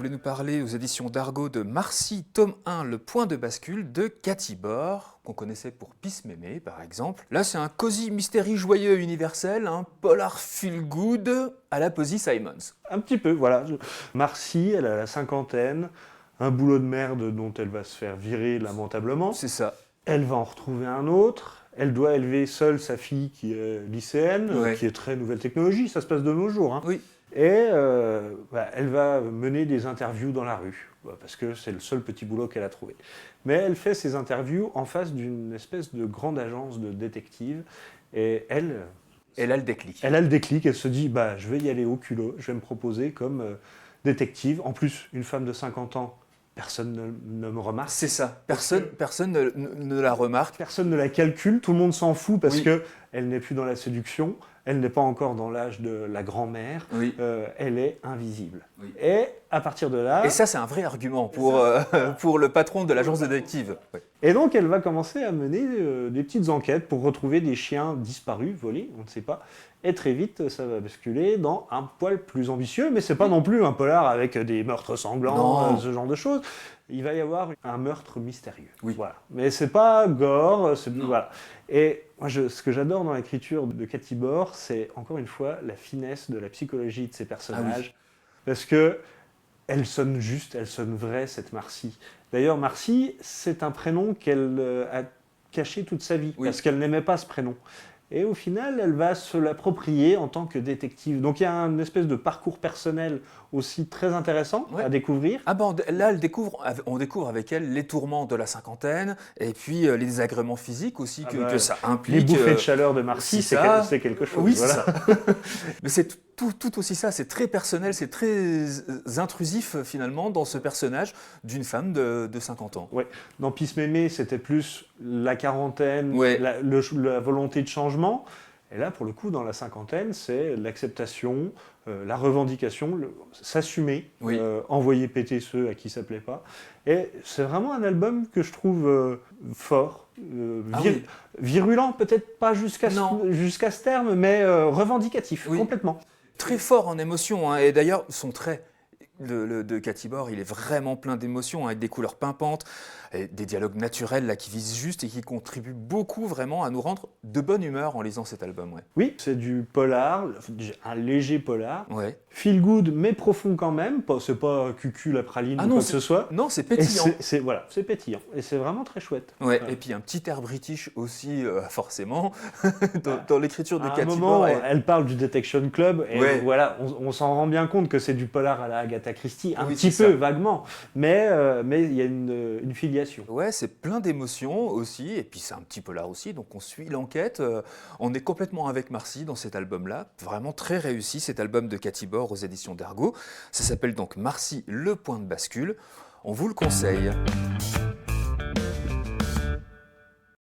voulais nous parler aux éditions d'Argo de Marcy, tome 1, Le point de bascule de Cathy Bor, qu'on connaissait pour Peace Mémé par exemple. Là, c'est un cosy mystery joyeux universel, un polar feel good à la Posy Simons. Un petit peu, voilà. Marcy, elle a la cinquantaine, un boulot de merde dont elle va se faire virer lamentablement. C'est ça. Elle va en retrouver un autre. Elle doit élever seule sa fille qui est lycéenne, Ouais. qui est très nouvelle technologie, ça se passe de nos jours. Hein. Oui. Et elle va mener des interviews dans la rue, parce que c'est le seul petit boulot qu'elle a trouvé. Mais elle fait ses interviews en face d'une espèce de grande agence de détectives. Et elle a le déclic. Elle a le déclic, elle se dit, je vais y aller au culot, je vais me proposer comme détective. En plus, une femme de 50 ans, personne ne me remarque. C'est ça, personne ne la remarque. Personne ne la calcule, tout le monde s'en fout parce Oui. qu'elle n'est plus dans la séduction, elle n'est pas encore dans l'âge de la grand-mère, Oui. Elle est invisible. Oui. Et à partir de là... Et ça, c'est un vrai argument pour le patron de l'agence de détective. Ouais. Et donc, elle va commencer à mener des petites enquêtes pour retrouver des chiens disparus, volés, on ne sait pas. Et très vite, ça va basculer dans un poil plus ambitieux, mais c'est pas non plus un polar avec des meurtres sanglants, ce genre de choses. Il va y avoir un meurtre mystérieux. Oui. Voilà. Mais c'est pas gore, voilà. Et moi, ce que j'adore dans l'écriture de Cathy Bor, c'est encore une fois la finesse de la psychologie de ces personnages. Ah oui. Parce que elle sonne juste, elle sonne vraie, cette Marcy. D'ailleurs, Marcy, c'est un prénom qu'elle a caché toute sa vie, parce qu'elle n'aimait pas ce prénom. Et au final, elle va se l'approprier en tant que détective. Donc il y a une espèce de parcours personnel aussi très intéressant à découvrir. Ah ben, là, on découvre avec elle les tourments de la cinquantaine, et puis les désagréments physiques aussi que ça implique. Les bouffées de chaleur de Marcy, c'est quelque chose. Oui, voilà. c'est ça. Mais c'est tout aussi ça, c'est très personnel, c'est très intrusif finalement dans ce personnage d'une femme de 50 ans. Ouais. Dans Peace Mémé, c'était plus la quarantaine, Ouais. la volonté de changement. Et là, pour le coup, dans la cinquantaine, c'est l'acceptation, la revendication, s'assumer, Oui. envoyer péter ceux à qui ça plaît pas. Et c'est vraiment un album que je trouve fort, virulent, peut-être pas jusqu'à ce terme, mais revendicatif, complètement. Très fort en émotion, hein. Et d'ailleurs, son trait de Cathy Bor, il est vraiment plein d'émotions, avec des couleurs pimpantes, et des dialogues naturels là, qui visent juste et qui contribuent beaucoup vraiment à nous rendre de bonne humeur en lisant cet album. Ouais. Oui, c'est du polar, un léger polar, ouais. Feel good mais profond quand même, c'est pas cucu la praline ou quoi que ce soit. Non, c'est pétillant. C'est pétillant, et c'est vraiment très chouette. Ouais, voilà. Et puis un petit air british aussi, forcément, dans l'écriture de Cathy Bor. À un moment, elle parle du Detection Club, et voilà, on s'en rend bien compte que c'est du polar à la Agatha Christie, un petit peu, vaguement, mais il y a une filiation. Ouais, c'est plein d'émotions aussi, et puis c'est un petit polar aussi, donc on suit l'enquête. On est complètement avec Marcy dans cet album-là, vraiment très réussi, cet album de Cathy Bor aux éditions d'Argo. Ça s'appelle donc Marcy, le point de bascule. On vous le conseille.